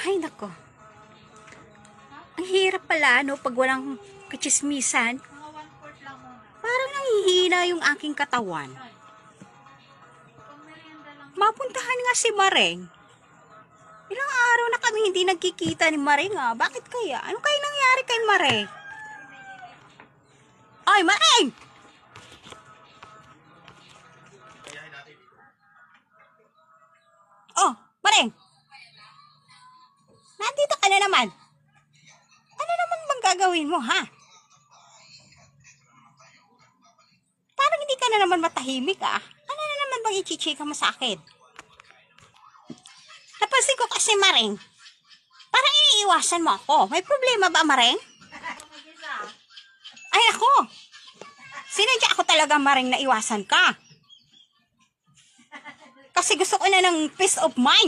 Ay, nako. Ang hirap pala, no, pag walang kachismisan. Parang nanghihina yung aking katawan. Mapuntahan nga si Mareng. Ilang araw na kami hindi nagkikita ni Mareng, ah. Bakit kaya? Ano kaya nangyari kay Mareng? Ay, Mareng! Oh, Mareng! Nandito ka na naman. Ano naman bang gagawin mo, ha? Parang hindi ka na naman matahimik, ah. Ano na naman bang ichichika mo sa akin? Napansin ko kasi, Mareng, parang iiwasan mo ako. May problema ba, Mareng? Ay, ako. Sinadya ako talaga, Mareng, na iwasan ka. Kasi gusto ko na ng peace of mind.